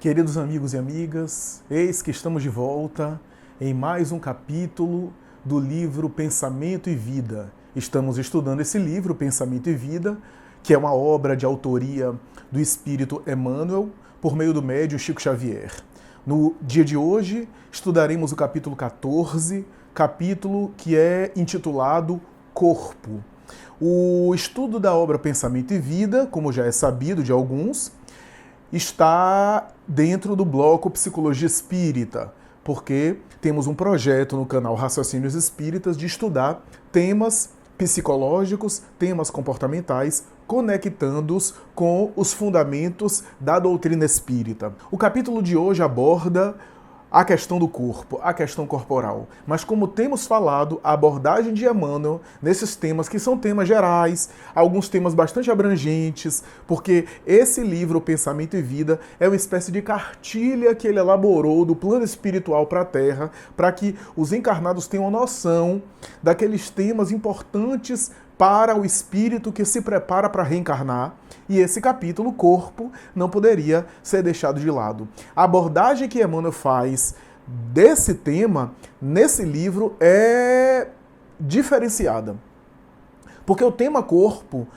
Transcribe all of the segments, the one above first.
Queridos amigos e amigas, eis que estamos de volta em mais um capítulo do livro Pensamento e Vida. Estamos estudando esse livro, Pensamento e Vida, que é uma obra de autoria do Espírito Emmanuel, por meio do médium Chico Xavier. No dia de hoje, estudaremos o capítulo 14, capítulo que é intitulado Corpo. O estudo da obra Pensamento e Vida, como já é sabido de alguns, está dentro do bloco Psicologia Espírita, porque temos um projeto no canal Raciocínios Espíritas de estudar temas psicológicos, temas comportamentais, conectando-os com os fundamentos da doutrina espírita. O capítulo de hoje aborda a questão do corpo, a questão corporal. Mas como temos falado, a abordagem de Emmanuel nesses temas, que são temas gerais, alguns temas bastante abrangentes, porque esse livro, Pensamento e Vida, é uma espécie de cartilha que ele elaborou do plano espiritual para a Terra, para que os encarnados tenham noção daqueles temas importantes para o espírito que se prepara para reencarnar, e esse capítulo, Corpo, não poderia ser deixado de lado. A abordagem que Emmanuel faz desse tema, nesse livro, é diferenciada. Porque o tema corpo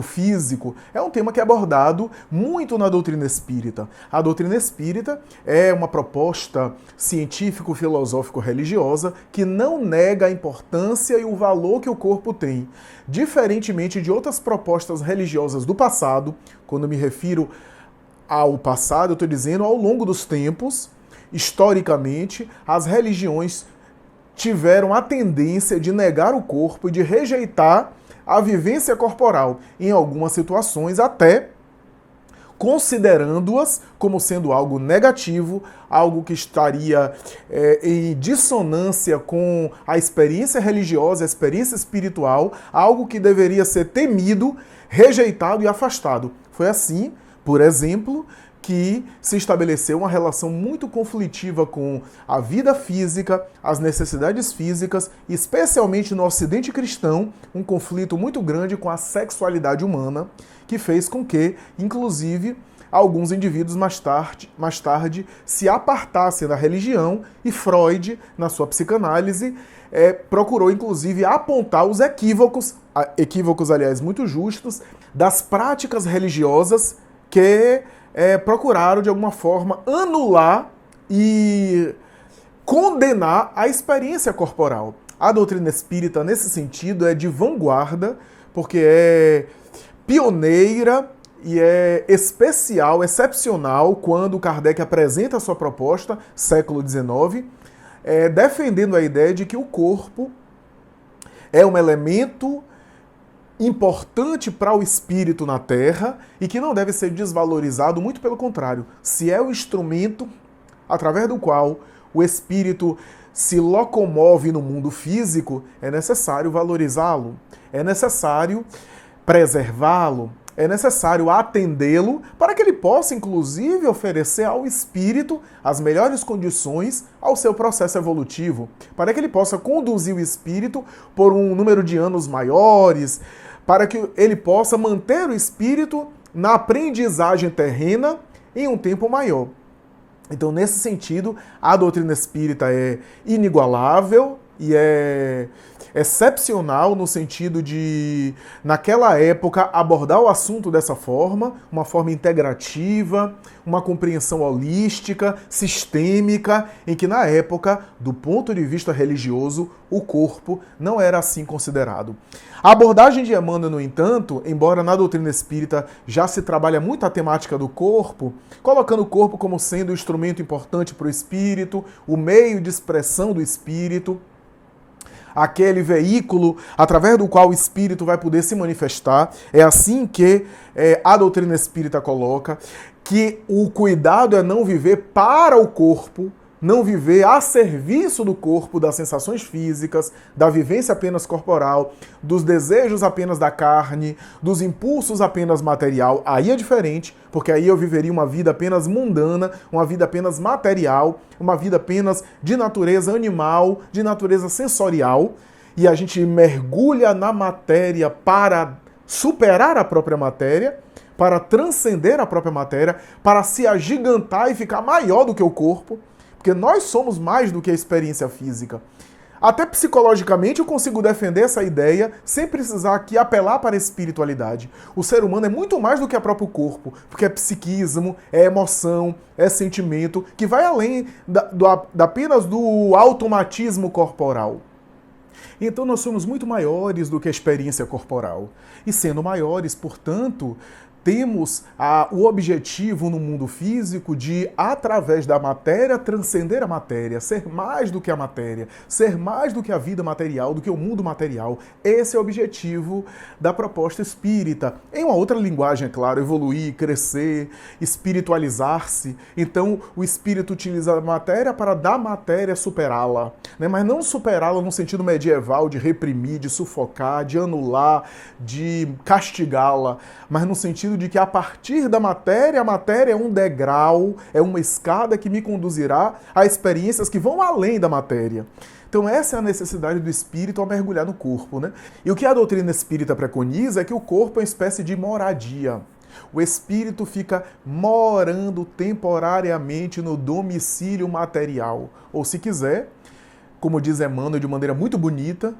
físico, é um tema que é abordado muito na doutrina espírita. A doutrina espírita é uma proposta científico-filosófico-religiosa que não nega a importância e o valor que o corpo tem. Diferentemente de outras propostas religiosas do passado, quando me refiro ao passado, eu estou dizendo ao longo dos tempos, historicamente, as religiões tiveram a tendência de negar o corpo e de rejeitar a vivência corporal, em algumas situações até considerando-as como sendo algo negativo, algo que estaria em dissonância com a experiência religiosa, a experiência espiritual, algo que deveria ser temido, rejeitado e afastado. Foi assim, por exemplo, que se estabeleceu uma relação muito conflitiva com a vida física, as necessidades físicas, especialmente no Ocidente cristão, um conflito muito grande com a sexualidade humana, que fez com que, inclusive, alguns indivíduos mais tarde se apartassem da religião, e Freud, na sua psicanálise, procurou, inclusive, apontar os equívocos, aliás, muito justos, das práticas religiosas que procuraram, de alguma forma, anular e condenar a experiência corporal. A doutrina espírita, nesse sentido, é de vanguarda, porque é pioneira e é especial, excepcional, quando Kardec apresenta a sua proposta, século XIX, defendendo a ideia de que o corpo é um elemento importante para o espírito na Terra e que não deve ser desvalorizado, muito pelo contrário. Se é o instrumento através do qual o espírito se locomove no mundo físico, é necessário valorizá-lo, é necessário preservá-lo, é necessário atendê-lo para que ele possa, inclusive, oferecer ao espírito as melhores condições ao seu processo evolutivo, para que ele possa conduzir o espírito por um número de anos maiores, para que ele possa manter o espírito na aprendizagem terrena em um tempo maior. Então, nesse sentido, a doutrina espírita é inigualável e é excepcional no sentido de, naquela época, abordar o assunto dessa forma, uma forma integrativa, uma compreensão holística, sistêmica, em que, na época, do ponto de vista religioso, o corpo não era assim considerado. A abordagem de Emmanuel, no entanto, embora na doutrina espírita já se trabalha muito a temática do corpo, colocando o corpo como sendo um instrumento importante para o espírito, o meio de expressão do espírito, aquele veículo através do qual o espírito vai poder se manifestar. É assim que a doutrina espírita coloca que o cuidado é não viver para o corpo, não viver a serviço do corpo, das sensações físicas, da vivência apenas corporal, dos desejos apenas da carne, dos impulsos apenas material. Aí é diferente, porque aí eu viveria uma vida apenas mundana, uma vida apenas material, uma vida apenas de natureza animal, de natureza sensorial, e a gente mergulha na matéria para superar a própria matéria, para transcender a própria matéria, para se agigantar e ficar maior do que o corpo, porque nós somos mais do que a experiência física. Até psicologicamente eu consigo defender essa ideia sem precisar aqui apelar para a espiritualidade. O ser humano é muito mais do que o próprio corpo, porque é psiquismo, é emoção, é sentimento, que vai além apenas do automatismo corporal. Então nós somos muito maiores do que a experiência corporal. E sendo maiores, portanto, temos o objetivo no mundo físico de, através da matéria, transcender a matéria, ser mais do que a matéria, ser mais do que a vida material, do que o mundo material. Esse é o objetivo da proposta espírita. Em uma outra linguagem, é claro, evoluir, crescer, espiritualizar-se. Então, o espírito utiliza a matéria para da matéria superá-la, né? Mas não superá-la no sentido medieval de reprimir, de sufocar, de anular, de castigá-la, mas no sentido de que a partir da matéria, a matéria é um degrau, é uma escada que me conduzirá a experiências que vão além da matéria. Então essa é a necessidade do espírito ao mergulhar no corpo, né? E o que a doutrina espírita preconiza é que o corpo é uma espécie de moradia. O espírito fica morando temporariamente no domicílio material. Ou, se quiser, como diz Emmanuel de maneira muito bonita,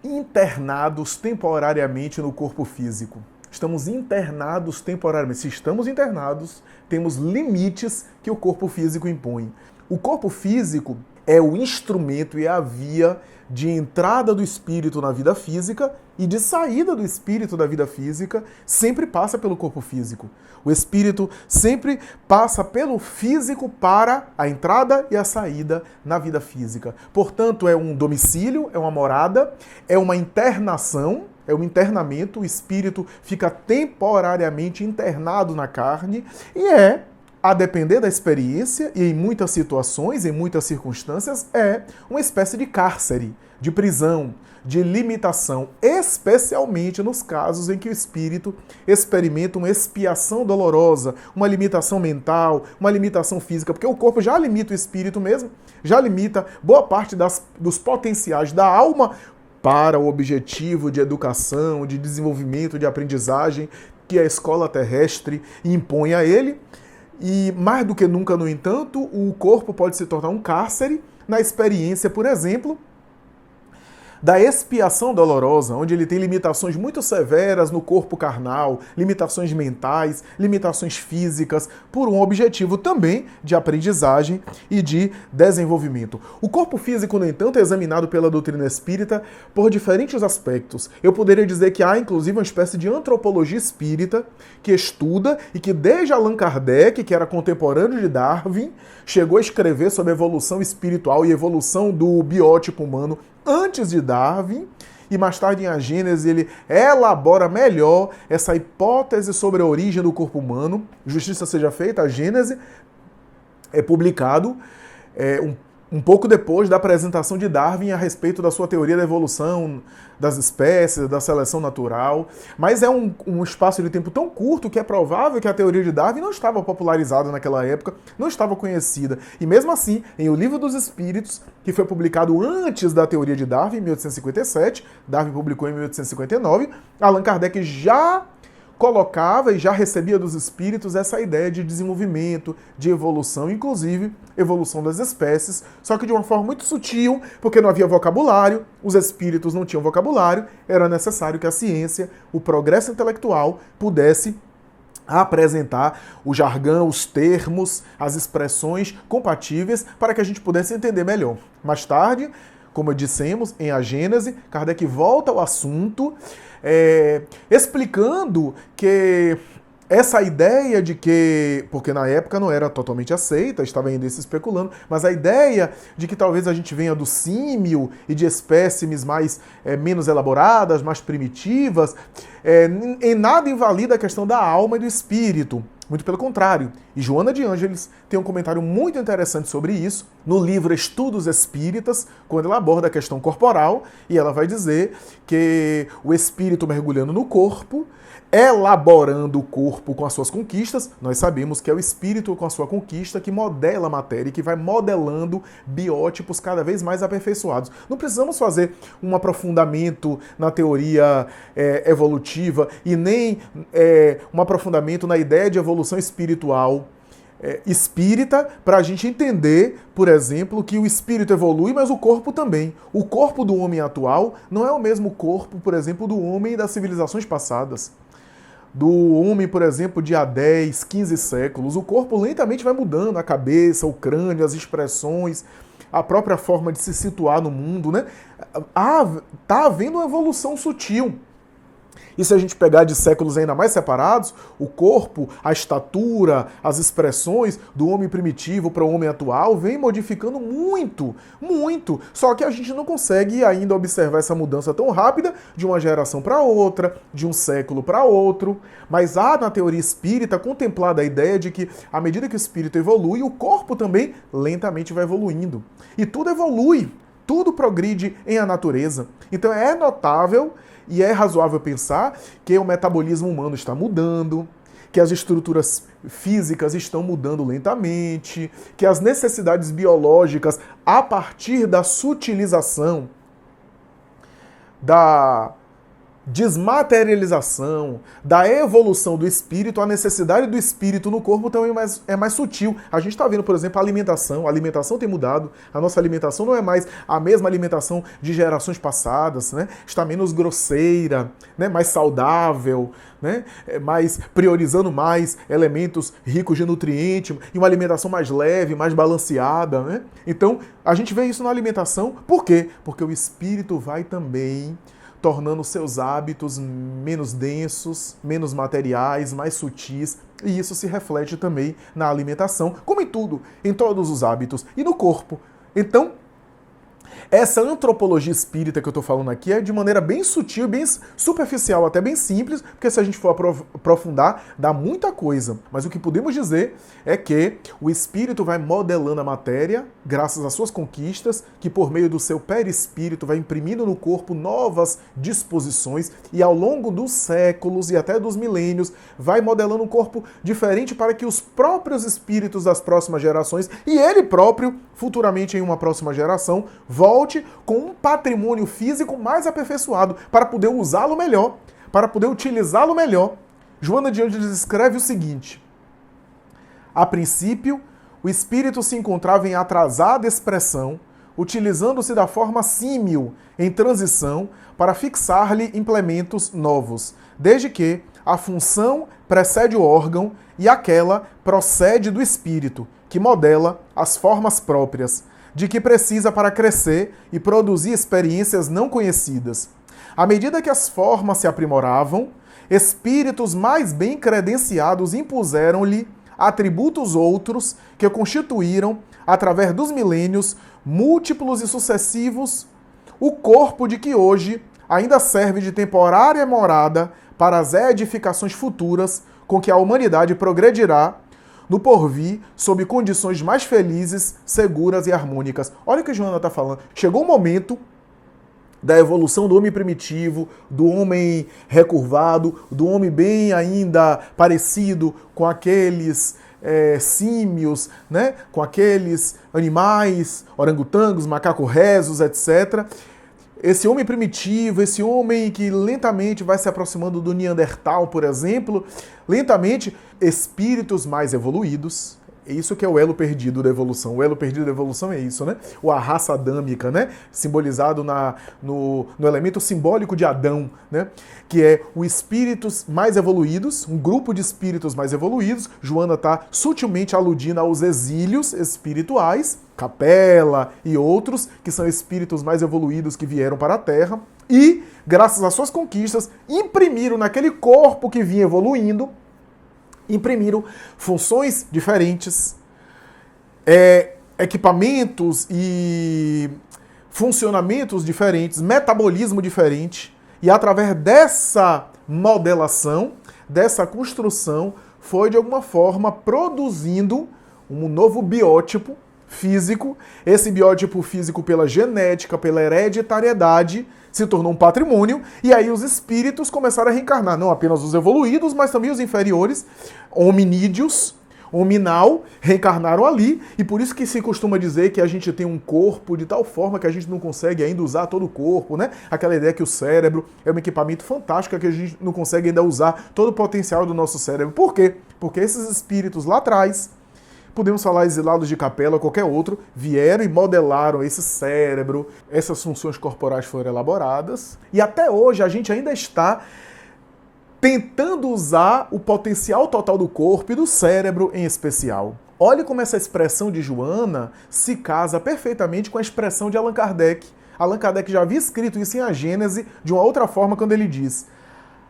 internados temporariamente no corpo físico. Estamos internados temporariamente. Se estamos internados, temos limites que o corpo físico impõe. O corpo físico é o instrumento e a via de entrada do espírito na vida física e de saída do espírito da vida física, sempre passa pelo corpo físico. O espírito sempre passa pelo físico para a entrada e a saída na vida física. Portanto, é um domicílio, é uma morada, é uma internação, é um internamento, o espírito fica temporariamente internado na carne e a depender da experiência e em muitas situações, em muitas circunstâncias, é uma espécie de cárcere, de prisão, de limitação, especialmente nos casos em que o espírito experimenta uma expiação dolorosa, uma limitação mental, uma limitação física, porque o corpo já limita o espírito mesmo, já limita boa parte dos potenciais da alma para o objetivo de educação, de desenvolvimento, de aprendizagem que a escola terrestre impõe a ele. E mais do que nunca, no entanto, o corpo pode se tornar um cárcere na experiência, por exemplo, da expiação dolorosa, onde ele tem limitações muito severas no corpo carnal, limitações mentais, limitações físicas, por um objetivo também de aprendizagem e de desenvolvimento. O corpo físico, no entanto, é examinado pela doutrina espírita por diferentes aspectos. Eu poderia dizer que há, inclusive, uma espécie de antropologia espírita que estuda e que, desde Allan Kardec, que era contemporâneo de Darwin, chegou a escrever sobre a evolução espiritual e evolução do biótipo humano antes de Darwin, e mais tarde em A Gênese ele elabora melhor essa hipótese sobre a origem do corpo humano. Justiça seja feita, A Gênese é publicado um pouco depois da apresentação de Darwin a respeito da sua teoria da evolução das espécies, da seleção natural, mas é um espaço de tempo tão curto que é provável que a teoria de Darwin não estava popularizada naquela época, não estava conhecida. E mesmo assim, em O Livro dos Espíritos, que foi publicado antes da teoria de Darwin, em 1857, Darwin publicou em 1859, Allan Kardec já colocava e já recebia dos espíritos essa ideia de desenvolvimento, de evolução, inclusive evolução das espécies, só que de uma forma muito sutil, porque não havia vocabulário, os espíritos não tinham vocabulário, era necessário que a ciência, o progresso intelectual, pudesse apresentar o jargão, os termos, as expressões compatíveis para que a gente pudesse entender melhor. Mais tarde, como dissemos, em A Gênese, Kardec volta ao assunto, explicando que essa ideia de que, porque na época não era totalmente aceita, estava ainda se especulando, mas a ideia de que talvez a gente venha do símio e de espécimes menos elaboradas, mais primitivas, em nada invalida a questão da alma e do espírito. Muito pelo contrário. E Joana de Ângeles tem um comentário muito interessante sobre isso, no livro Estudos Espíritas, quando ela aborda a questão corporal, e ela vai dizer que o espírito mergulhando no corpo, elaborando o corpo com as suas conquistas, nós sabemos que é o espírito com a sua conquista que modela a matéria e que vai modelando biótipos cada vez mais aperfeiçoados. Não precisamos fazer um aprofundamento na teoria evolutiva e nem um aprofundamento na ideia de evolução espiritual espírita para a gente entender, por exemplo, que o espírito evolui, mas o corpo também. O corpo do homem atual não é o mesmo corpo, por exemplo, do homem das civilizações passadas. Do homem, por exemplo, de há 10, 15 séculos. O corpo lentamente vai mudando, a cabeça, o crânio, as expressões, a própria forma de se situar no mundo, né? Tá havendo uma evolução sutil. E se a gente pegar de séculos ainda mais separados, o corpo, a estatura, as expressões do homem primitivo para o homem atual vem modificando muito, muito. Só que a gente não consegue ainda observar essa mudança tão rápida de uma geração para outra, de um século para outro. Mas há na teoria espírita contemplada a ideia de que, à medida que o espírito evolui, o corpo também lentamente vai evoluindo. E tudo evolui, tudo progride em a natureza. Então é notável e é razoável pensar que o metabolismo humano está mudando, que as estruturas físicas estão mudando lentamente, que as necessidades biológicas, a partir da sutilização, da desmaterialização, da evolução do espírito, a necessidade do espírito no corpo também é mais sutil. A gente está vendo, por exemplo, a alimentação tem mudado, a nossa alimentação não é mais a mesma alimentação de gerações passadas, né? Está menos grosseira, né? Mais saudável, né? Priorizando mais elementos ricos de nutrientes e uma alimentação mais leve, mais balanceada, né? Então, a gente vê isso na alimentação. Por quê? Porque o espírito vai também tornando seus hábitos menos densos, menos materiais, mais sutis, e isso se reflete também na alimentação, como em tudo, em todos os hábitos e no corpo. Então, essa antropologia espírita que eu estou falando aqui é de maneira bem sutil, bem superficial, até bem simples, porque se a gente for aprofundar, dá muita coisa. Mas o que podemos dizer é que o espírito vai modelando a matéria, graças às suas conquistas, que por meio do seu perispírito vai imprimindo no corpo novas disposições e ao longo dos séculos e até dos milênios vai modelando um corpo diferente para que os próprios espíritos das próximas gerações e ele próprio, futuramente em uma próxima geração, volte com um patrimônio físico mais aperfeiçoado para poder usá-lo melhor, para poder utilizá-lo melhor. Joana de Ângeles escreve o seguinte: a princípio, o espírito se encontrava em atrasada expressão, utilizando-se da forma símil em transição para fixar-lhe implementos novos, desde que a função precede o órgão e aquela procede do espírito, que modela as formas próprias, de que precisa para crescer e produzir experiências não conhecidas. À medida que as formas se aprimoravam, espíritos mais bem credenciados impuseram-lhe atributos outros que constituíram, através dos milênios, múltiplos e sucessivos, o corpo de que hoje ainda serve de temporária morada para as edificações futuras com que a humanidade progredirá no porvir, sob condições mais felizes, seguras e harmônicas. Olha o que a Joana está falando. Chegou o momento da evolução do homem primitivo, do homem recurvado, do homem bem ainda parecido com aqueles símios, né? Com aqueles animais, orangotangos, macaco-rezos, etc. Esse homem primitivo, esse homem que lentamente vai se aproximando do Neandertal, por exemplo, lentamente, espíritos mais evoluídos. É isso que é o elo perdido da evolução. O elo perdido da evolução é isso, né? Ou a raça adâmica, né? Simbolizado no elemento simbólico de Adão, né? Que é os espíritos mais evoluídos, um grupo de espíritos mais evoluídos. Joana está sutilmente aludindo aos exílios espirituais, Capela e outros, que são espíritos mais evoluídos que vieram para a Terra e, graças às suas conquistas, imprimiram naquele corpo que vinha evoluindo, imprimiram funções diferentes, equipamentos e funcionamentos diferentes, metabolismo diferente, e através dessa modelação, dessa construção, foi de alguma forma produzindo um novo biótipo físico, esse biótipo físico pela genética, pela hereditariedade, se tornou um patrimônio, e aí os espíritos começaram a reencarnar, não apenas os evoluídos, mas também os inferiores, hominídeos, hominal, reencarnaram ali, e por isso que se costuma dizer que a gente tem um corpo de tal forma que a gente não consegue ainda usar todo o corpo, né? Aquela ideia que o cérebro é um equipamento fantástico, que a gente não consegue ainda usar todo o potencial do nosso cérebro. Por quê? Porque esses espíritos lá atrás, podemos falar exilados de capela ou qualquer outro, vieram e modelaram esse cérebro, essas funções corporais foram elaboradas, e até hoje a gente ainda está tentando usar o potencial total do corpo e do cérebro em especial. Olhe como essa expressão de Joana se casa perfeitamente com a expressão de Allan Kardec. Allan Kardec já havia escrito isso em A Gênese de uma outra forma quando ele diz: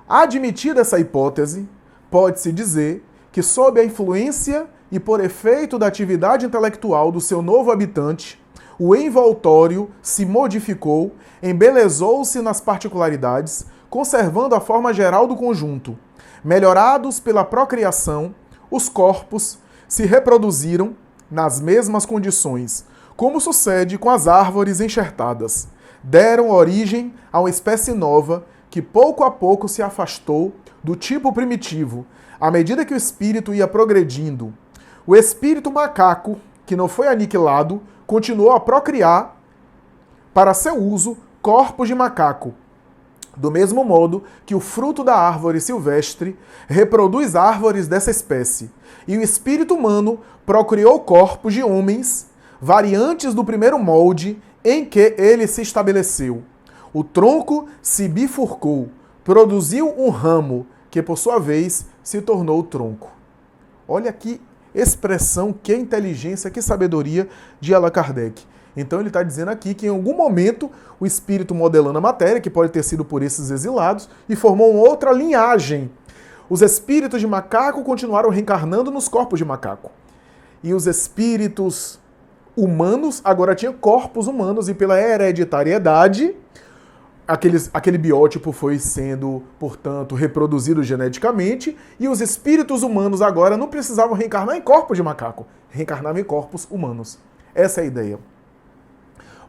admitida essa hipótese, pode-se dizer que sob a influência e por efeito da atividade intelectual do seu novo habitante, o envoltório se modificou, embelezou-se nas particularidades, conservando a forma geral do conjunto. Melhorados pela procriação, os corpos se reproduziram nas mesmas condições, como sucede com as árvores enxertadas. Deram origem a uma espécie nova que pouco a pouco se afastou do tipo primitivo, à medida que o espírito ia progredindo. O espírito macaco, que não foi aniquilado, continuou a procriar, para seu uso, corpos de macaco, do mesmo modo que o fruto da árvore silvestre reproduz árvores dessa espécie, e o espírito humano procriou corpos de homens, variantes do primeiro molde em que ele se estabeleceu. O tronco se bifurcou, produziu um ramo, que por sua vez se tornou tronco. Olha que expressão, que inteligência, que sabedoria de Allan Kardec. Então ele está dizendo aqui que em algum momento o espírito modelando a matéria, que pode ter sido por esses exilados, e formou uma outra linhagem. Os espíritos de macaco continuaram reencarnando nos corpos de macaco. E os espíritos humanos agora tinham corpos humanos, e pela hereditariedade, aquele biótipo foi sendo, portanto, reproduzido geneticamente, e os espíritos humanos agora não precisavam reencarnar em corpos de macaco, reencarnavam em corpos humanos. Essa é a ideia.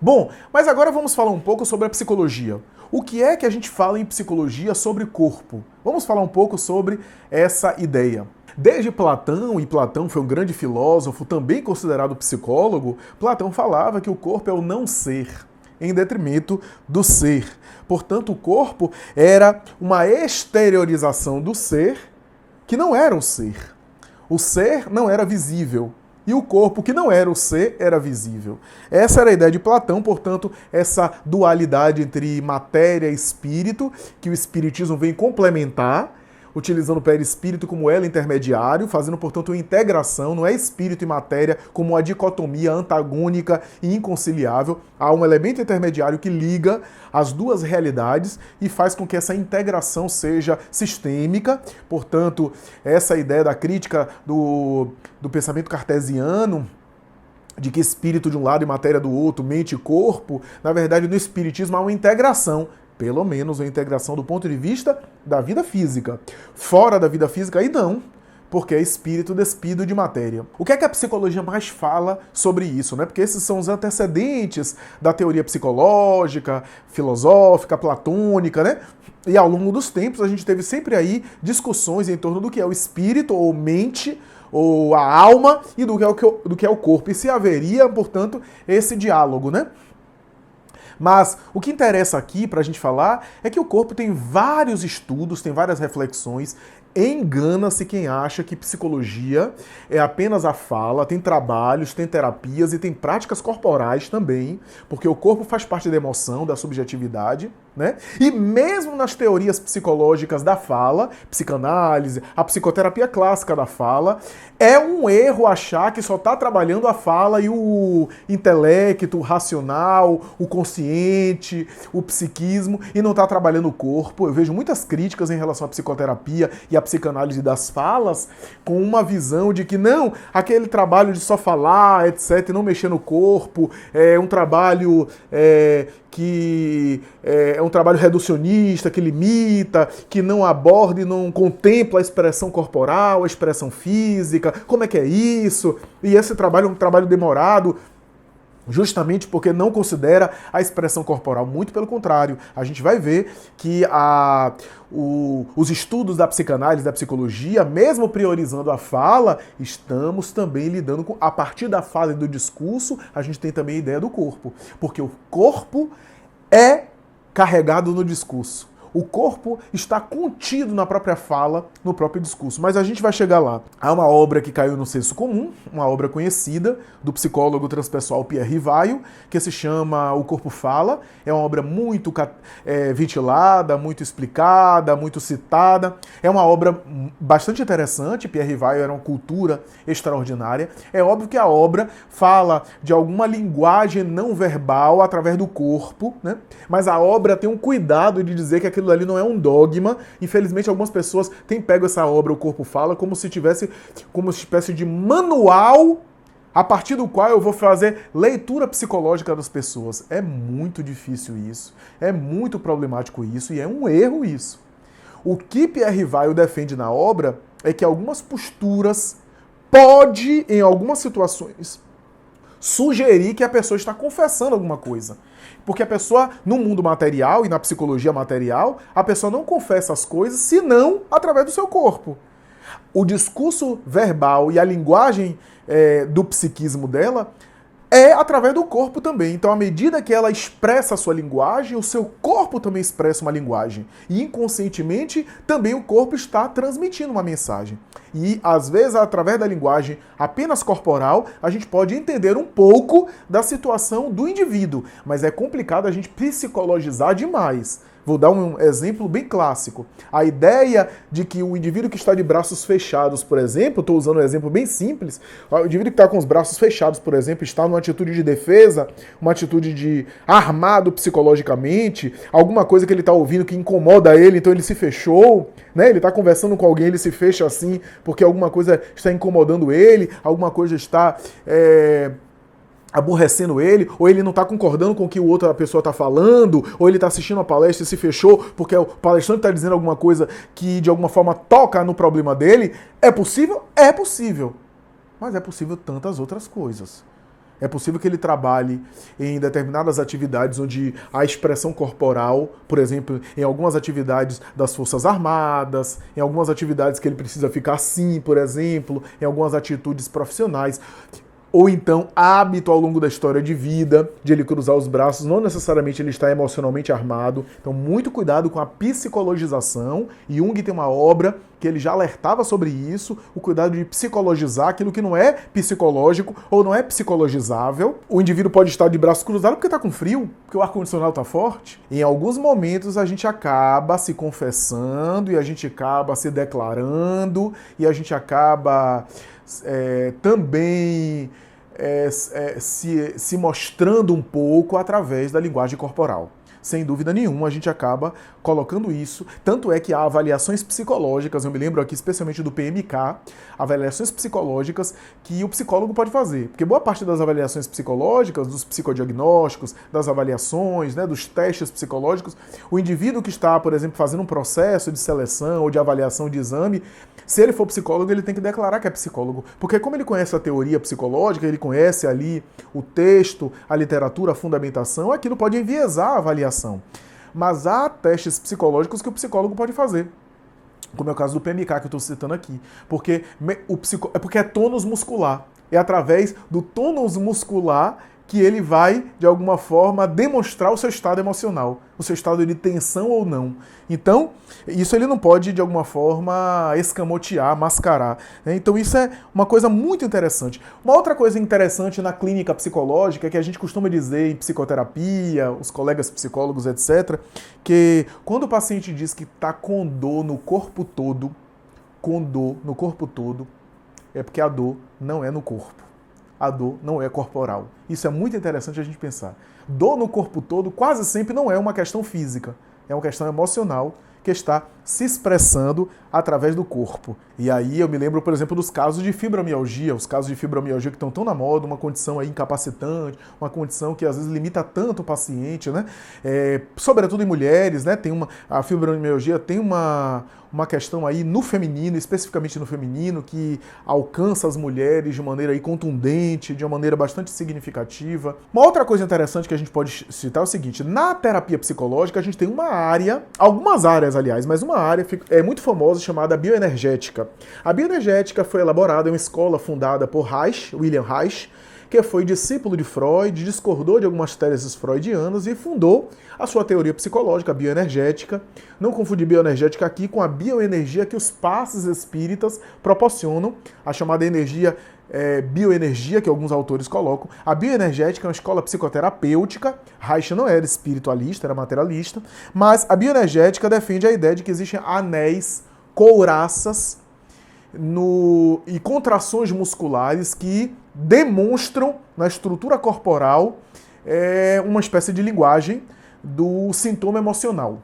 Bom, mas agora vamos falar um pouco sobre a psicologia. O que é que a gente fala em psicologia sobre corpo? Vamos falar um pouco sobre essa ideia. Desde Platão, e Platão foi um grande filósofo, também considerado psicólogo, Platão falava que o corpo é o não ser, em detrimento do ser. Portanto, o corpo era uma exteriorização do ser que não era o ser. O ser não era visível. E o corpo, que não era o ser, era visível. Essa era a ideia de Platão, portanto, essa dualidade entre matéria e espírito, que o espiritismo vem complementar, utilizando o perispírito como elo intermediário, fazendo, portanto, uma integração, não é espírito e matéria como uma dicotomia antagônica e inconciliável. Há um elemento intermediário que liga as duas realidades e faz com que essa integração seja sistêmica. Portanto, essa ideia da crítica do pensamento cartesiano, de que espírito de um lado e matéria do outro, mente e corpo, na verdade, no espiritismo há uma integração, pelo menos uma integração do ponto de vista da vida física. Fora da vida física, aí não, porque é espírito despido de matéria. O que é que a psicologia mais fala sobre isso, né? Porque esses são os antecedentes da teoria psicológica, filosófica, platônica, né? E ao longo dos tempos a gente teve sempre aí discussões em torno do que é o espírito ou mente, ou a alma, e do que é o corpo. E se haveria, portanto, esse diálogo, né? Mas o que interessa aqui para a gente falar é que o corpo tem vários estudos, tem várias reflexões. Engana-se quem acha que psicologia é apenas a fala, tem trabalhos, tem terapias e tem práticas corporais também, porque o corpo faz parte da emoção, da subjetividade, né? E mesmo nas teorias psicológicas da fala, psicanálise, a psicoterapia clássica da fala, é um erro achar que só está trabalhando a fala e o intelecto, o racional, o consciente, o psiquismo, e não está trabalhando o corpo. Eu vejo muitas críticas em relação à psicoterapia e à psicanálise das falas com uma visão de que não, aquele trabalho de só falar, etc., e não mexer no corpo, é um trabalho que é um trabalho reducionista, que limita, que não aborda e não contempla a expressão corporal, a expressão física, como é que é isso? E esse trabalho é um trabalho demorado, justamente porque não considera a expressão corporal. Muito pelo contrário, a gente vai ver que os estudos da psicanálise, da psicologia, mesmo priorizando a fala, estamos também lidando com, a partir da fala e do discurso, a gente tem também a ideia do corpo. Porque o corpo é carregado no discurso. O corpo está contido na própria fala, no próprio discurso. Mas a gente vai chegar lá. Há uma obra que caiu no senso comum, uma obra conhecida, do psicólogo transpessoal Pierre Rivaio, que se chama O Corpo Fala. É uma obra muito ventilada, muito explicada, muito citada. É uma obra bastante interessante. Pierre Rivaio era uma cultura extraordinária. É óbvio que a obra fala de alguma linguagem não verbal através do corpo, né? Mas a obra tem um cuidado de dizer que aquilo ali não é um dogma. Infelizmente, algumas pessoas têm pego essa obra, O Corpo Fala, como se tivesse como uma espécie de manual a partir do qual eu vou fazer leitura psicológica das pessoas. É muito difícil isso, é muito problemático isso e é um erro isso. O que Pierre Rivaio defende na obra é que algumas posturas pode, em algumas situações, sugerir que a pessoa está confessando alguma coisa. Porque a pessoa, no mundo material e na psicologia material, a pessoa não confessa as coisas senão através do seu corpo. O discurso verbal e a linguagem do psiquismo dela é através do corpo também. Então, à medida que ela expressa a sua linguagem, o seu corpo também expressa uma linguagem. E, inconscientemente, também o corpo está transmitindo uma mensagem. E, às vezes, através da linguagem apenas corporal, a gente pode entender um pouco da situação do indivíduo. Mas é complicado a gente psicologizar demais. Vou dar um exemplo bem clássico. A ideia de que o indivíduo que está de braços fechados, por exemplo, estou usando um exemplo bem simples, o indivíduo que está com os braços fechados, por exemplo, está numa atitude de defesa, uma atitude de armado psicologicamente, alguma coisa que ele está ouvindo que incomoda ele, então ele se fechou, né? Ele está conversando com alguém, ele se fecha assim, porque alguma coisa está incomodando ele, alguma coisa está aborrecendo ele, ou ele não está concordando com o que a pessoa está falando, ou ele está assistindo uma palestra e se fechou porque o palestrante está dizendo alguma coisa que de alguma forma toca no problema dele. É possível? É possível. Mas é possível tantas outras coisas. É possível que ele trabalhe em determinadas atividades onde a expressão corporal, por exemplo, em algumas atividades das Forças Armadas, em algumas atividades que ele precisa ficar assim, por exemplo, em algumas atitudes profissionais, ou então hábito ao longo da história de vida, de ele cruzar os braços, não necessariamente ele está emocionalmente armado. Então, muito cuidado com a psicologização. Jung tem uma obra que ele já alertava sobre isso, o cuidado de psicologizar aquilo que não é psicológico ou não é psicologizável. O indivíduo pode estar de braços cruzados porque está com frio, porque o ar-condicionado está forte. Em alguns momentos a gente acaba se confessando e a gente acaba se declarando e a gente acaba também se mostrando um pouco através da linguagem corporal. Sem dúvida nenhuma, a gente acaba colocando isso. Tanto é que há avaliações psicológicas, eu me lembro aqui especialmente do PMK, avaliações psicológicas que o psicólogo pode fazer. Porque boa parte das avaliações psicológicas, dos psicodiagnósticos, das avaliações, né, dos testes psicológicos, o indivíduo que está, por exemplo, fazendo um processo de seleção ou de avaliação de exame, se ele for psicólogo, ele tem que declarar que é psicólogo. Porque como ele conhece a teoria psicológica, ele conhece ali o texto, a literatura, a fundamentação, aquilo pode enviesar a avaliação. Mas há testes psicológicos que o psicólogo pode fazer. Como é o caso do PMK que eu estou citando aqui. Porque é tônus muscular. É através do tônus muscular que ele vai, de alguma forma, demonstrar o seu estado emocional, o seu estado de tensão ou não. Então, isso ele não pode, de alguma forma, escamotear, mascarar. Então, isso é uma coisa muito interessante. Uma outra coisa interessante na clínica psicológica, que a gente costuma dizer em psicoterapia, os colegas psicólogos, etc., que quando o paciente diz que está com dor no corpo todo, é porque a dor não é no corpo. A dor não é corporal. Isso é muito interessante a gente pensar. Dor no corpo todo quase sempre não é uma questão física, é uma questão emocional que está se expressando através do corpo. E aí eu me lembro, por exemplo, dos casos de fibromialgia, os casos de fibromialgia que estão tão na moda, uma condição aí incapacitante, uma condição que às vezes limita tanto o paciente, né? Sobretudo em mulheres, né? A fibromialgia tem uma questão aí no feminino, especificamente no feminino, que alcança as mulheres de maneira aí contundente, de uma maneira bastante significativa. Uma outra coisa interessante que a gente pode citar é o seguinte: na terapia psicológica a gente tem uma área, algumas áreas aliás, mas uma área é muito famosa chamada bioenergética. A bioenergética foi elaborada em uma escola fundada por Reich, William Reich, que foi discípulo de Freud, discordou de algumas teses freudianas e fundou a sua teoria psicológica, a bioenergética. Não confundir bioenergética aqui com a bioenergia que os passes espíritas proporcionam, a chamada bioenergia, que alguns autores colocam. A bioenergética é uma escola psicoterapêutica. Reich não era espiritualista, era materialista, mas a bioenergética defende a ideia de que existem anéis, couraças e contrações musculares que demonstram na estrutura corporal uma espécie de linguagem do sintoma emocional.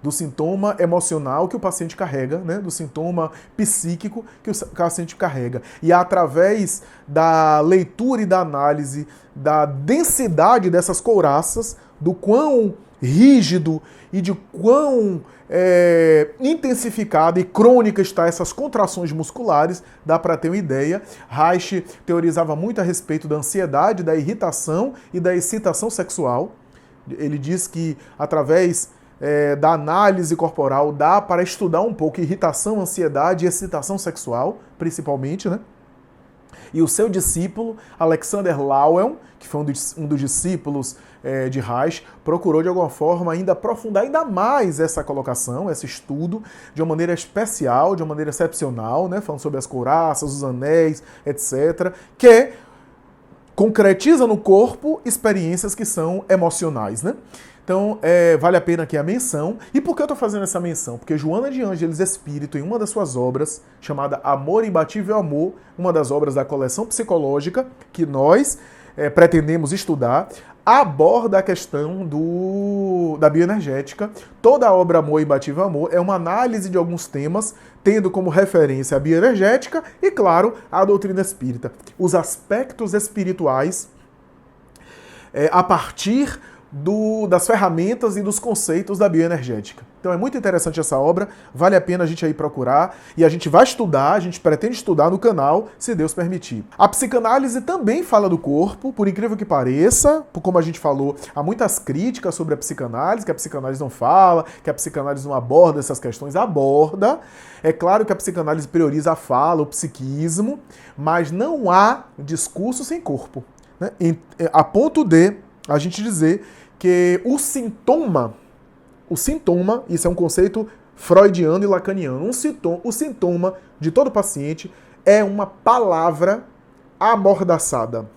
Do sintoma emocional que o paciente carrega, né? Do sintoma psíquico que o paciente carrega. E através da leitura e da análise da densidade dessas couraças, do quão rígido e de quão intensificada e crônica está essas contrações musculares, dá para ter uma ideia. Reich teorizava muito a respeito da ansiedade, da irritação e da excitação sexual. Ele diz que através da análise corporal dá para estudar um pouco irritação, ansiedade e excitação sexual, principalmente, né? E o seu discípulo, Alexander Lowell, que foi um dos discípulos de Reich, procurou de alguma forma ainda aprofundar ainda mais essa colocação, esse estudo, de uma maneira especial, de uma maneira excepcional, né? Falando sobre as couraças, os anéis, etc., que concretiza no corpo experiências que são emocionais, né? Então, vale a pena aqui a menção. E por que eu estou fazendo essa menção? Porque Joana de Ângeles Espírito, em uma das suas obras, chamada Amor Imbatível Amor, uma das obras da coleção psicológica que nós pretendemos estudar, aborda a questão da bioenergética. Toda a obra Amor Imbatível Amor é uma análise de alguns temas, tendo como referência a bioenergética e, claro, a doutrina espírita. Os aspectos espirituais a partir das ferramentas e dos conceitos da bioenergética. Então é muito interessante essa obra, vale a pena a gente aí procurar, e a gente vai estudar, a gente pretende estudar no canal, se Deus permitir. A psicanálise também fala do corpo, por incrível que pareça, como a gente falou, há muitas críticas sobre a psicanálise, que a psicanálise não fala, que a psicanálise não aborda essas questões. Aborda. É claro que a psicanálise prioriza a fala, o psiquismo, mas não há discurso sem corpo, né? A ponto de a gente dizer que o sintoma, isso é um conceito freudiano e lacaniano, o sintoma de todo paciente é uma palavra amordaçada.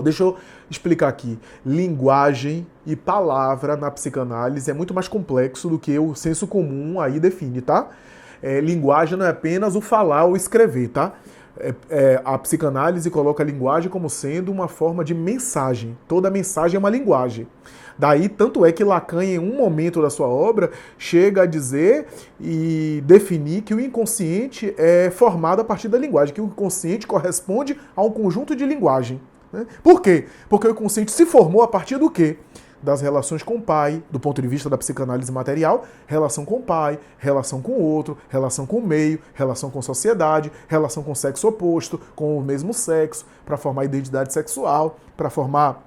Deixa eu explicar aqui. Linguagem e palavra na psicanálise é muito mais complexo do que o senso comum aí define, tá? Linguagem não é apenas o falar ou escrever, tá? A psicanálise coloca a linguagem como sendo uma forma de mensagem. Toda mensagem é uma linguagem. Daí, tanto é que Lacan, em um momento da sua obra, chega a dizer e definir que o inconsciente é formado a partir da linguagem, que o inconsciente corresponde a um conjunto de linguagem, né? Por quê? Porque o inconsciente se formou a partir do quê? Das relações com o pai, do ponto de vista da psicanálise material, relação com o pai, relação com o outro, relação com o meio, relação com a sociedade, relação com o sexo oposto, com o mesmo sexo, para formar a identidade sexual, para formar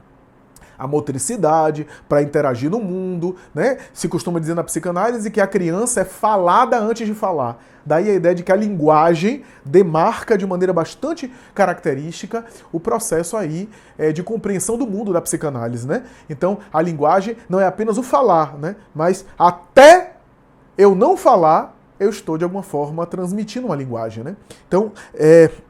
a motricidade, para interagir no mundo, né? Se costuma dizer na psicanálise que a criança é falada antes de falar. Daí a ideia de que a linguagem demarca de maneira bastante característica o processo aí de compreensão do mundo da psicanálise, né? Então, a linguagem não é apenas o falar, né? Mas até eu não falar, eu estou, de alguma forma, transmitindo uma linguagem, né? Então,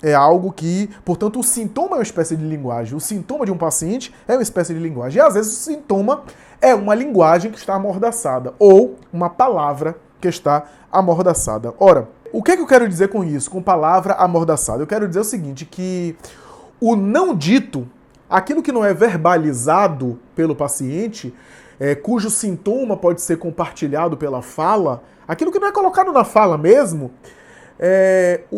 é algo que, portanto, o sintoma é uma espécie de linguagem. O sintoma de um paciente é uma espécie de linguagem. E, às vezes, o sintoma é uma linguagem que está amordaçada ou uma palavra que está amordaçada. Ora, o que é que eu quero dizer com isso, com palavra amordaçada? Eu quero dizer o seguinte, que o não dito, aquilo que não é verbalizado pelo paciente, cujo sintoma pode ser compartilhado pela fala, aquilo que não é colocado na fala mesmo,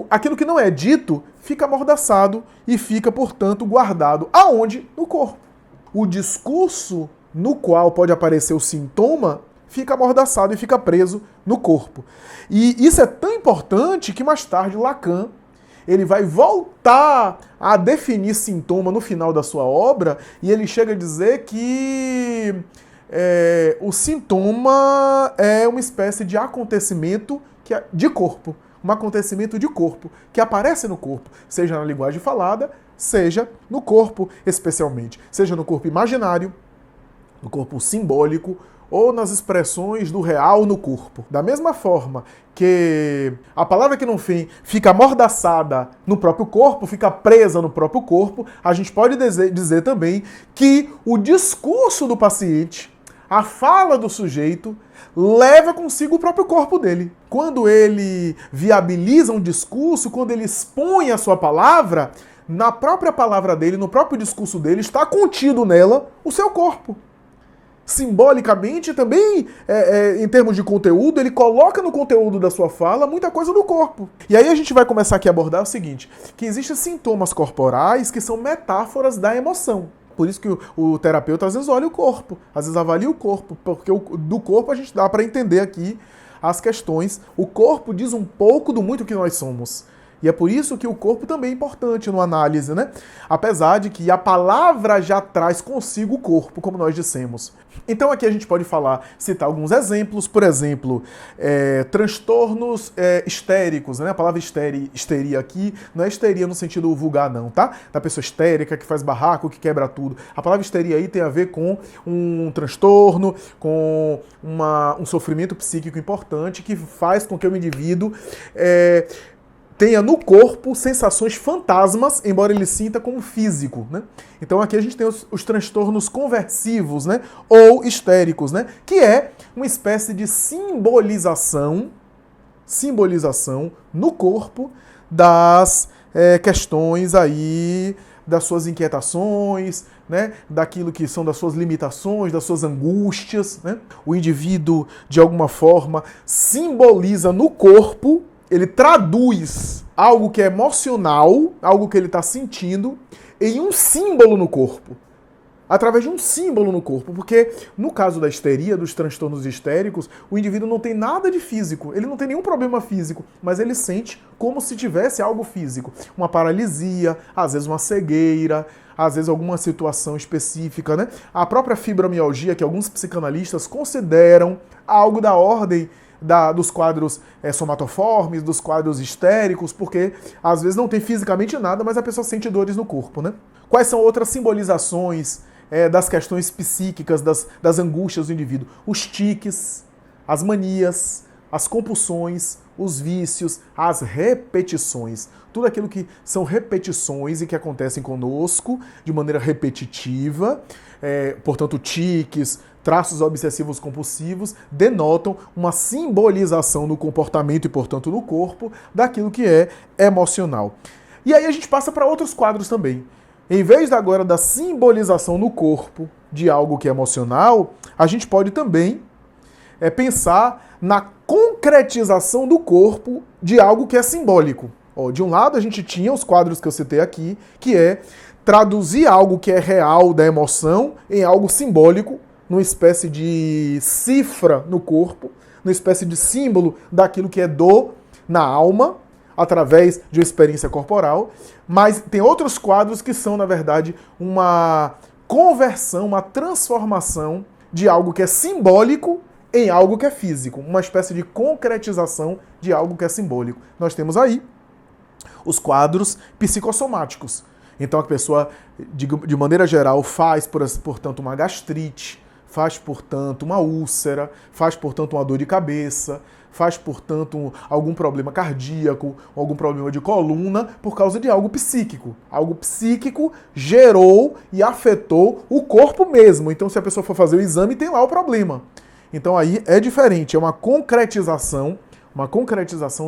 aquilo que não é dito fica amordaçado e fica, portanto, guardado. Aonde? No corpo. O discurso no qual pode aparecer o sintoma fica amordaçado e fica preso no corpo. E isso é tão importante que mais tarde Lacan ele vai voltar a definir sintoma no final da sua obra e ele chega a dizer que o sintoma é uma espécie de acontecimento de corpo. Um acontecimento de corpo, que aparece no corpo, seja na linguagem falada, seja no corpo especialmente, seja no corpo imaginário, no corpo simbólico, ou nas expressões do real no corpo. Da mesma forma que a palavra que não fica amordaçada no próprio corpo, fica presa no próprio corpo, a gente pode dizer também que o discurso do paciente, a fala do sujeito, leva consigo o próprio corpo dele. Quando ele viabiliza um discurso, quando ele expõe a sua palavra, na própria palavra dele, no próprio discurso dele, está contido nela o seu corpo. Simbolicamente, também, em termos de conteúdo, ele coloca no conteúdo da sua fala muita coisa do corpo. E aí a gente vai começar aqui a abordar o seguinte, que existem sintomas corporais que são metáforas da emoção. Por isso que o terapeuta às vezes olha o corpo, às vezes avalia o corpo, porque do corpo a gente dá para entender aqui as questões. O corpo diz um pouco do muito que nós somos. E é por isso que o corpo também é importante no análise, né? Apesar de que a palavra já traz consigo o corpo, como nós dissemos. Então aqui a gente pode citar alguns exemplos, por exemplo, transtornos histéricos, né? A palavra histeria aqui não é histeria no sentido vulgar não, tá? Da pessoa histérica que faz barraco, que quebra tudo. A palavra histeria aí tem a ver com um transtorno, com um sofrimento psíquico importante que faz com que o indivíduo tenha no corpo sensações fantasmas, embora ele sinta como físico, né? Então aqui a gente tem os transtornos conversivos, né? Ou histéricos, né? Que é uma espécie de simbolização no corpo das questões aí, das suas inquietações, né? Daquilo que são das suas limitações, das suas angústias, né? O indivíduo, de alguma forma, simboliza no corpo. Ele traduz algo que é emocional, algo que ele está sentindo, em um símbolo no corpo. Através de um símbolo no corpo. Porque, no caso da histeria, dos transtornos histéricos, o indivíduo não tem nada de físico. Ele não tem nenhum problema físico, mas ele sente como se tivesse algo físico. Uma paralisia, às vezes uma cegueira, às vezes alguma situação específica, né? A própria fibromialgia, que alguns psicanalistas consideram algo da ordem dos quadros somatoformes, dos quadros histéricos, porque às vezes não tem fisicamente nada, mas a pessoa sente dores no corpo, né? Quais são outras simbolizações das questões psíquicas, das angústias do indivíduo? Os tiques, as manias, as compulsões, os vícios, as repetições. Tudo aquilo que são repetições e que acontecem conosco de maneira repetitiva, portanto, tiques, traços obsessivos compulsivos, denotam uma simbolização no comportamento e, portanto, no corpo daquilo que é emocional. E aí a gente passa para outros quadros também. Em vez agora da simbolização no corpo de algo que é emocional, a gente pode também pensar na concretização do corpo de algo que é simbólico. De um lado, a gente tinha os quadros que eu citei aqui, que é traduzir algo que é real da emoção em algo simbólico, numa espécie de cifra no corpo, numa espécie de símbolo daquilo que é dor na alma, através de uma experiência corporal. Mas tem outros quadros que são, na verdade, uma conversão, uma transformação de algo que é simbólico em algo que é físico, uma espécie de concretização de algo que é simbólico. Nós temos aí os quadros psicossomáticos. Então a pessoa, de maneira geral, faz, portanto, uma gastrite, faz, portanto, uma úlcera, faz, portanto, uma dor de cabeça, faz, portanto, algum problema cardíaco, algum problema de coluna, por causa de algo psíquico. Algo psíquico gerou e afetou o corpo mesmo. Então, se a pessoa for fazer o exame, tem lá o problema. Então, aí é diferente, é uma concretização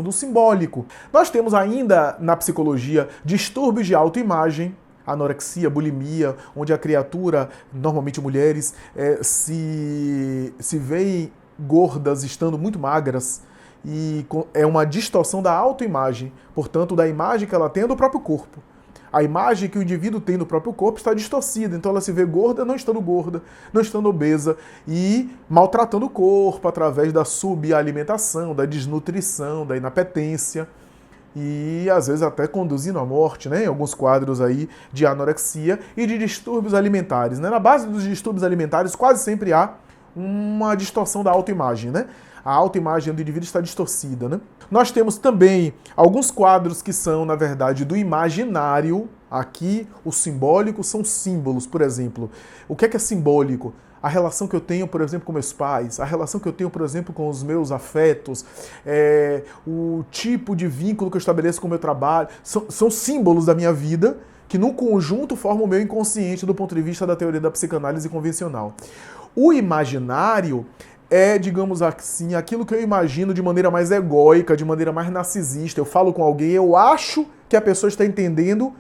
do simbólico. Nós temos ainda, na psicologia, distúrbios de autoimagem, anorexia, bulimia, onde a criatura, normalmente mulheres, se veem gordas estando muito magras, e é uma distorção da autoimagem, portanto, da imagem que ela tem do próprio corpo. A imagem que o indivíduo tem do próprio corpo está distorcida, então ela se vê gorda, não estando obesa e maltratando o corpo através da subalimentação, da desnutrição, da inapetência e às vezes até conduzindo à morte, né? Em alguns quadros aí de anorexia e de distúrbios alimentares, né? Na base dos distúrbios alimentares quase sempre há uma distorção da autoimagem, né? A autoimagem do indivíduo está distorcida, né? Nós temos também alguns quadros que são, na verdade, do imaginário. Aqui, o simbólico são símbolos, por exemplo. O que é simbólico? A relação que eu tenho, por exemplo, com meus pais, a relação que eu tenho, por exemplo, com os meus afetos, o tipo de vínculo que eu estabeleço com o meu trabalho, são símbolos da minha vida que, no conjunto, formam o meu inconsciente do ponto de vista da teoria da psicanálise convencional. O imaginário é, digamos assim, aquilo que eu imagino de maneira mais egóica, de maneira mais narcisista. Eu falo com alguém, eu acho que a pessoa está entendendo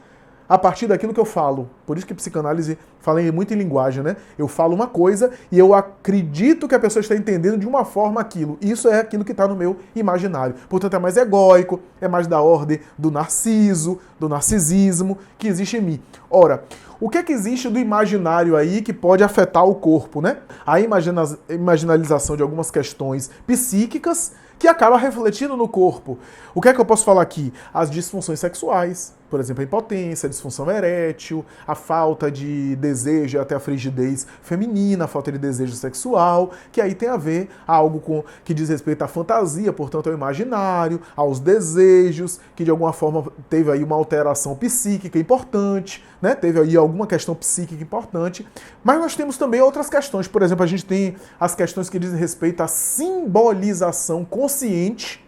a partir daquilo que eu falo. Por isso que psicanálise fala muito em linguagem, né? Eu falo uma coisa e eu acredito que a pessoa está entendendo de uma forma aquilo. Isso é aquilo que está no meu imaginário. Portanto, é mais egóico, é mais da ordem do narciso, do narcisismo que existe em mim. Ora, o que é que existe do imaginário aí que pode afetar o corpo, né? A imaginalização de algumas questões psíquicas que acaba refletindo no corpo. O que é que eu posso falar aqui? As disfunções sexuais, por exemplo, a impotência, a disfunção erétil, a falta de desejo, até a frigidez feminina, a falta de desejo sexual, que aí tem a ver algo que diz respeito à fantasia, portanto ao imaginário, aos desejos, que de alguma forma teve aí uma alteração psíquica importante, né? Teve aí alguma questão psíquica importante. Mas nós temos também outras questões. Por exemplo, a gente tem as questões que dizem respeito à simbolização consciente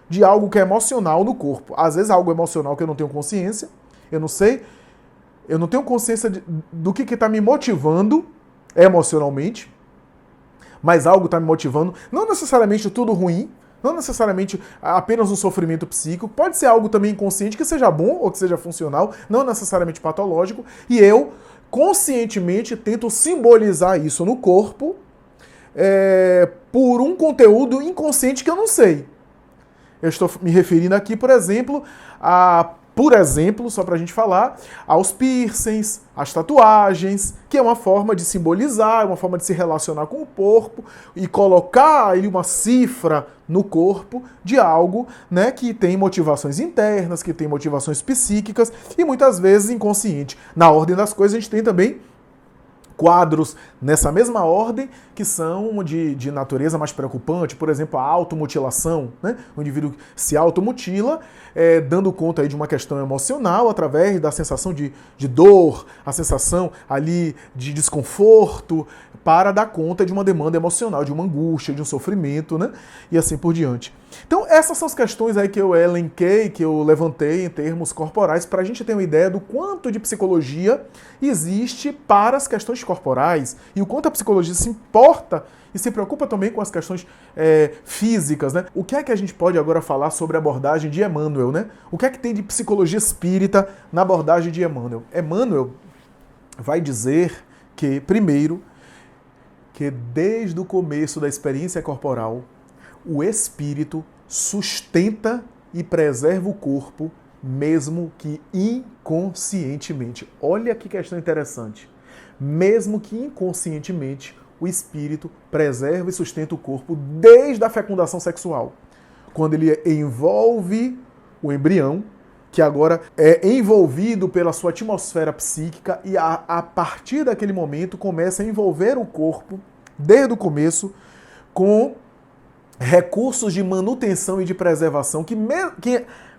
de algo que é emocional no corpo. Às vezes algo emocional que eu não tenho consciência, eu não tenho consciência do que está me motivando emocionalmente, mas algo está me motivando, não necessariamente tudo ruim, não necessariamente apenas um sofrimento psíquico, pode ser algo também inconsciente que seja bom ou que seja funcional, não necessariamente patológico, e eu conscientemente tento simbolizar isso no corpo por um conteúdo inconsciente que eu não sei. Eu estou me referindo aqui, por exemplo, só para a gente falar, aos piercings, às tatuagens, que é uma forma de simbolizar, é uma forma de se relacionar com o corpo e colocar ali uma cifra no corpo de algo, né, que tem motivações internas, que tem motivações psíquicas e muitas vezes inconsciente. Na ordem das coisas a gente tem também quadros nessa mesma ordem que são de natureza mais preocupante, por exemplo, a automutilação, né? O indivíduo se automutila, dando conta aí de uma questão emocional através da sensação de dor, a sensação ali de desconforto, para dar conta de uma demanda emocional, de uma angústia, de um sofrimento, né? E assim por diante. Então, essas são as questões aí que eu elenquei, que eu levantei em termos corporais, para a gente ter uma ideia do quanto de psicologia existe para as questões corporais e o quanto a psicologia se importa e se preocupa também com as questões físicas, né? O que é que a gente pode agora falar sobre a abordagem de Emmanuel, né? O que é que tem de psicologia espírita na abordagem de Emmanuel? Emmanuel vai dizer que, primeiro, que desde o começo da experiência corporal, o espírito sustenta e preserva o corpo, mesmo que inconscientemente. Olha que questão interessante. Mesmo que inconscientemente, o espírito preserva e sustenta o corpo desde a fecundação sexual. Quando ele envolve o embrião, que agora é envolvido pela sua atmosfera psíquica e a partir daquele momento começa a envolver o corpo, desde o começo, com recursos de manutenção e de preservação que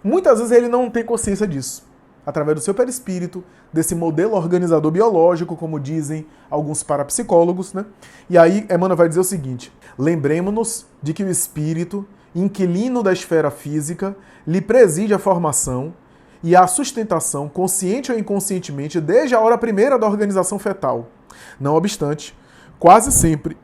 muitas vezes ele não tem consciência disso. Através do seu perispírito, desse modelo organizador biológico, como dizem alguns parapsicólogos, né? E aí Emmanuel vai dizer o seguinte: lembremos-nos de que o espírito, inquilino da esfera física, lhe preside a formação e a sustentação, consciente ou inconscientemente, desde a hora primeira da organização fetal. Não obstante, quase sempre,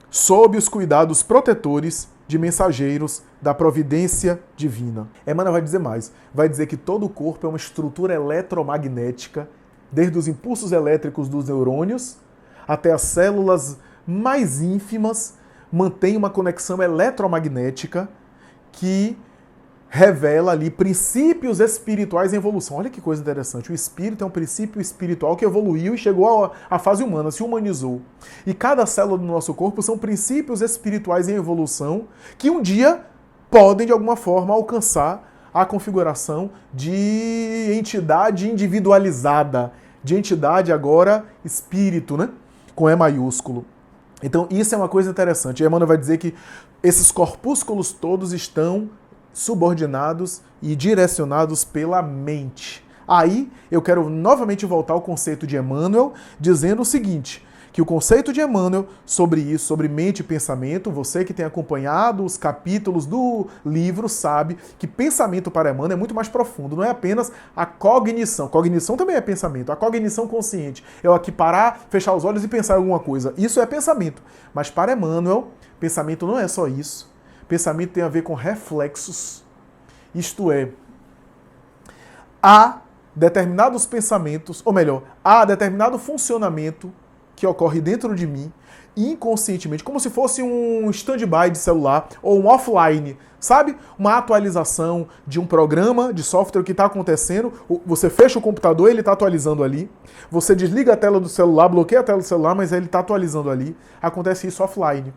sob os cuidados protetores de mensageiros da providência divina. Emmanuel vai dizer mais. Vai dizer que todo o corpo é uma estrutura eletromagnética desde os impulsos elétricos dos neurônios até as células mais ínfimas, mantém uma conexão eletromagnética que revela ali princípios espirituais em evolução. Olha que coisa interessante. O espírito é um princípio espiritual que evoluiu e chegou à fase humana, se humanizou. E cada célula do nosso corpo são princípios espirituais em evolução que um dia podem, de alguma forma, alcançar a configuração de entidade individualizada, de entidade agora espírito, né? Com E maiúsculo. Então isso é uma coisa interessante. E Emmanuel vai dizer que esses corpúsculos todos estão subordinados e direcionados pela mente. Aí eu quero novamente voltar ao conceito de Emmanuel, dizendo o seguinte, que o conceito de Emmanuel sobre isso, sobre mente e pensamento, você que tem acompanhado os capítulos do livro sabe que pensamento para Emmanuel é muito mais profundo, não é apenas a cognição. Cognição também é pensamento, a cognição consciente. Eu aqui parar, fechar os olhos e pensar em alguma coisa. Isso é pensamento. Mas para Emmanuel, pensamento não é só isso. Pensamento tem a ver com reflexos, isto é, há determinados pensamentos, ou melhor, há determinado funcionamento que ocorre dentro de mim, inconscientemente, como se fosse um stand-by de celular ou um offline, sabe? Uma atualização de um programa de software que está acontecendo, você fecha o computador, ele está atualizando ali, você desliga a tela do celular, bloqueia a tela do celular, mas ele está atualizando ali, acontece isso offline.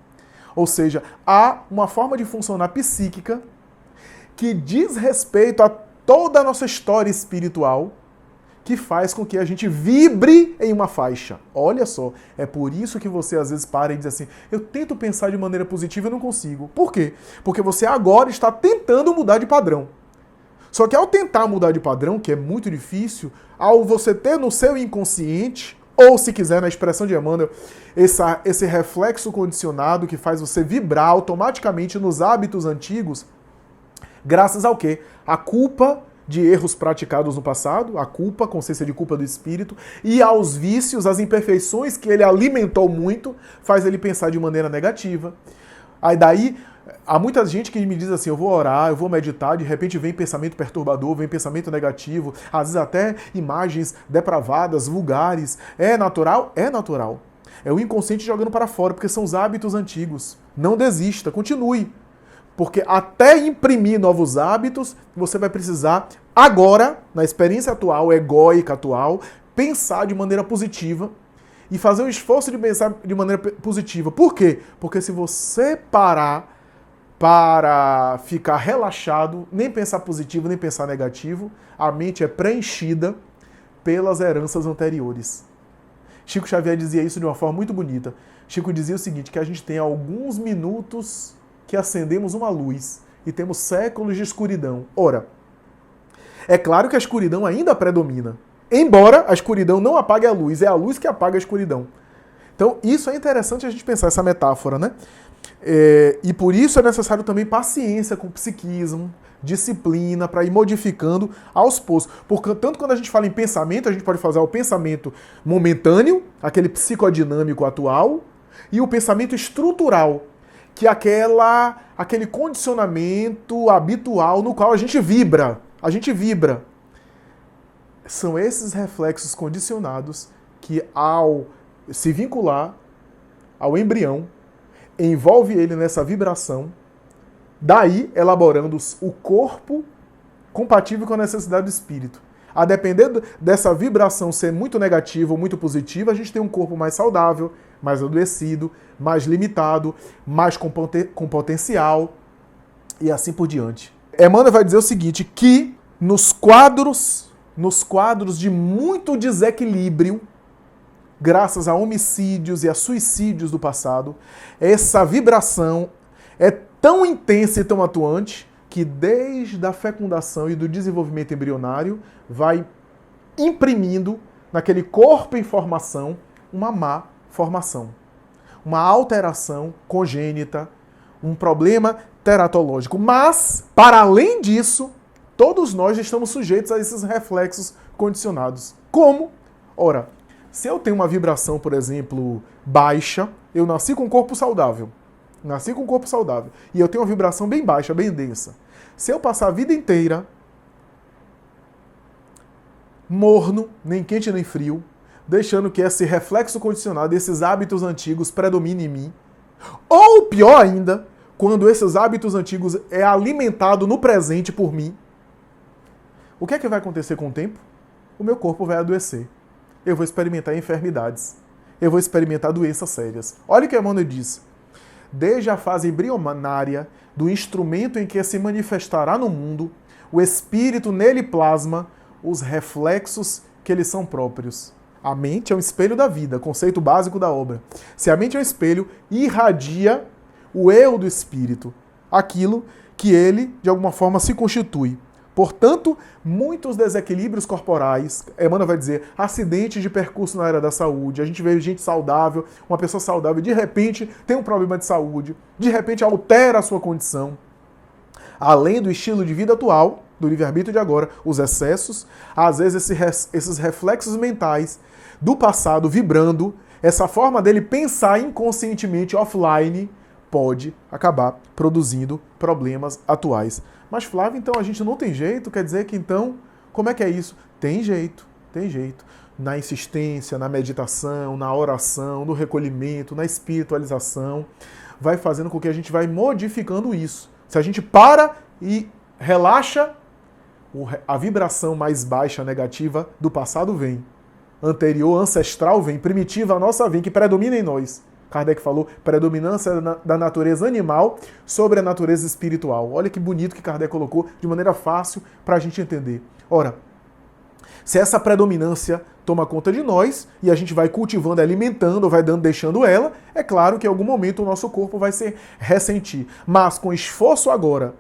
Ou seja, há uma forma de funcionar psíquica que diz respeito a toda a nossa história espiritual, que faz com que a gente vibre em uma faixa. Olha só, é por isso que você às vezes para e diz assim, eu tento pensar de maneira positiva e não consigo. Por quê? Porque você agora está tentando mudar de padrão. Só que ao tentar mudar de padrão, que é muito difícil, ao você ter no seu inconsciente, ou se quiser na expressão de Emmanuel, esse reflexo condicionado que faz você vibrar automaticamente nos hábitos antigos, graças ao quê? A culpa de erros praticados no passado, a culpa, a consciência de culpa do espírito, e aos vícios, às imperfeições que ele alimentou muito, faz ele pensar de maneira negativa. Aí daí, há muita gente que me diz assim, eu vou orar, eu vou meditar, de repente vem pensamento perturbador, vem pensamento negativo, às vezes até imagens depravadas, vulgares. É natural? É natural. É o inconsciente jogando para fora, porque são os hábitos antigos. Não desista, continue. Porque até imprimir novos hábitos, você vai precisar, agora, na experiência atual, egóica atual, pensar de maneira positiva e fazer um esforço de pensar de maneira positiva. Por quê? Porque se você parar para ficar relaxado, nem pensar positivo, nem pensar negativo, a mente é preenchida pelas heranças anteriores. Chico Xavier dizia isso de uma forma muito bonita. Chico dizia o seguinte, que a gente tem alguns minutos que acendemos uma luz e temos séculos de escuridão. Ora, é claro que a escuridão ainda predomina. Embora a escuridão não apague a luz, é a luz que apaga a escuridão. Então, isso é interessante a gente pensar, essa metáfora, né? E por isso é necessário também paciência com o psiquismo, disciplina, para ir modificando aos poucos. Porque tanto quando a gente fala em pensamento, a gente pode fazer o pensamento momentâneo, aquele psicodinâmico atual, e o pensamento estrutural, que é aquele condicionamento habitual no qual a gente vibra. A gente vibra. São esses reflexos condicionados que, ao se vincular ao embrião, envolve ele nessa vibração, daí elaborando o corpo compatível com a necessidade do espírito. A depender dessa vibração ser muito negativa ou muito positiva, a gente tem um corpo mais saudável, mais adoecido, mais limitado, mais com potencial e assim por diante. Emmanuel vai dizer o seguinte, que nos quadros de muito desequilíbrio, graças a homicídios e a suicídios do passado, essa vibração é tão intensa e tão atuante que desde a fecundação e do desenvolvimento embrionário vai imprimindo naquele corpo em formação uma má formação, uma alteração congênita, um problema teratológico. Mas, para além disso, todos nós estamos sujeitos a esses reflexos condicionados. Como? Ora, se eu tenho uma vibração, por exemplo, baixa, eu nasci com um corpo saudável. E eu tenho uma vibração bem baixa, bem densa. Se eu passar a vida inteira morno, nem quente nem frio, deixando que esse reflexo condicionado, esses hábitos antigos predominem em mim. Ou pior ainda, quando esses hábitos antigos é alimentado no presente por mim, o que é que vai acontecer com o tempo? O meu corpo vai adoecer. Eu vou experimentar enfermidades. Eu vou experimentar doenças sérias. Olha o que Emmanuel diz. Desde a fase embrionária do instrumento em que se manifestará no mundo, o espírito nele plasma os reflexos que lhe são próprios. A mente é um espelho da vida, conceito básico da obra. Se a mente é um espelho, irradia o eu do espírito, aquilo que ele, de alguma forma, se constitui. Portanto, muitos desequilíbrios corporais, Emmanuel vai dizer, acidentes de percurso na área da saúde, a gente vê gente saudável, uma pessoa saudável, de repente tem um problema de saúde, de repente altera a sua condição. Além do estilo de vida atual, do livre-arbítrio de agora, os excessos, às vezes esses reflexos mentais do passado vibrando, essa forma dele pensar inconscientemente offline, pode acabar produzindo problemas atuais. Mas Flávio, então a gente não tem jeito? Quer dizer que então, como é que é isso? Tem jeito, tem jeito. Na insistência, na meditação, na oração, no recolhimento, na espiritualização, vai fazendo com que a gente vai modificando isso. Se a gente para e relaxa, a vibração mais baixa, negativa do passado vem. Anterior, ancestral vem, primitiva nossa vem, que predomina em nós. Kardec falou, predominância da natureza animal sobre a natureza espiritual. Olha que bonito que Kardec colocou de maneira fácil para a gente entender. Ora, se essa predominância toma conta de nós e a gente vai cultivando, alimentando, vai deixando ela, é claro que em algum momento o nosso corpo vai se ressentir. Mas com esforço agora,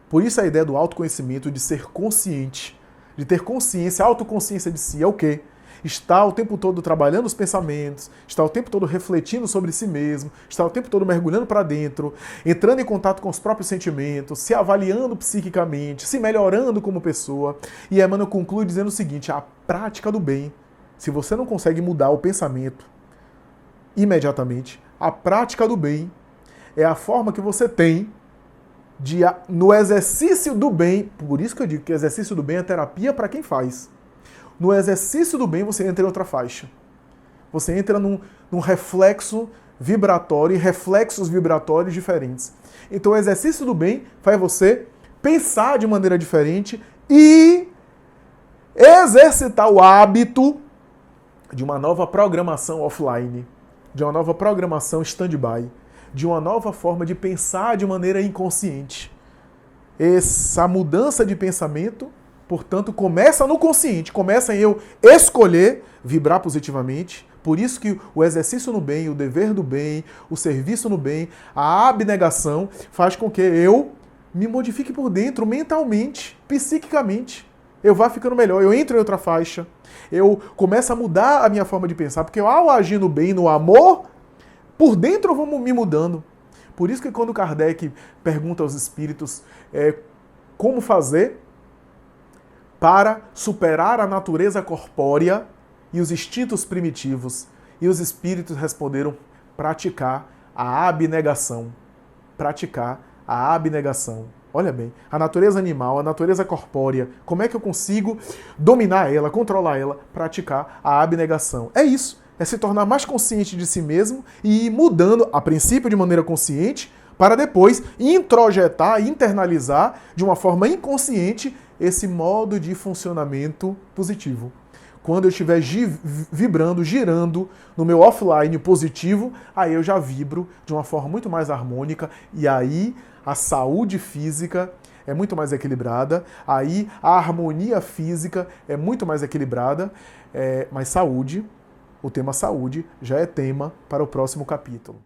por isso a ideia do autoconhecimento, de ser consciente, de ter consciência, autoconsciência de si, é o quê? Está o tempo todo trabalhando os pensamentos, está o tempo todo refletindo sobre si mesmo, está o tempo todo mergulhando para dentro, entrando em contato com os próprios sentimentos, se avaliando psiquicamente, se melhorando como pessoa. E Emmanuel conclui dizendo o seguinte, a prática do bem, se você não consegue mudar o pensamento imediatamente, a prática do bem é a forma que você tem de, no exercício do bem, por isso que eu digo que exercício do bem é terapia para quem faz. No exercício do bem, você entra em outra faixa. Você entra num reflexo vibratório e reflexos vibratórios diferentes. Então, o exercício do bem faz você pensar de maneira diferente e exercitar o hábito de uma nova programação offline, de uma nova programação stand-by, de uma nova forma de pensar de maneira inconsciente. Essa mudança de pensamento, portanto, começa no consciente, começa em eu escolher vibrar positivamente. Por isso que o exercício no bem, o dever do bem, o serviço no bem, a abnegação faz com que eu me modifique por dentro, mentalmente, psiquicamente. Eu vá ficando melhor, eu entro em outra faixa, eu começo a mudar a minha forma de pensar, porque ao agir no bem, no amor, por dentro eu vou me mudando. Por isso que quando Kardec pergunta aos espíritos como fazer para superar a natureza corpórea e os instintos primitivos. E os espíritos responderam, praticar a abnegação. Praticar a abnegação. Olha bem, a natureza animal, a natureza corpórea, como é que eu consigo dominar ela, controlar ela? Praticar a abnegação. É isso, é se tornar mais consciente de si mesmo e ir mudando, a princípio de maneira consciente, para depois introjetar, internalizar de uma forma inconsciente esse modo de funcionamento positivo. Quando eu estiver vibrando, girando no meu offline positivo, aí eu já vibro de uma forma muito mais harmônica e aí a saúde física é muito mais equilibrada, aí a harmonia física é muito mais equilibrada, mas saúde, o tema saúde já é tema para o próximo capítulo.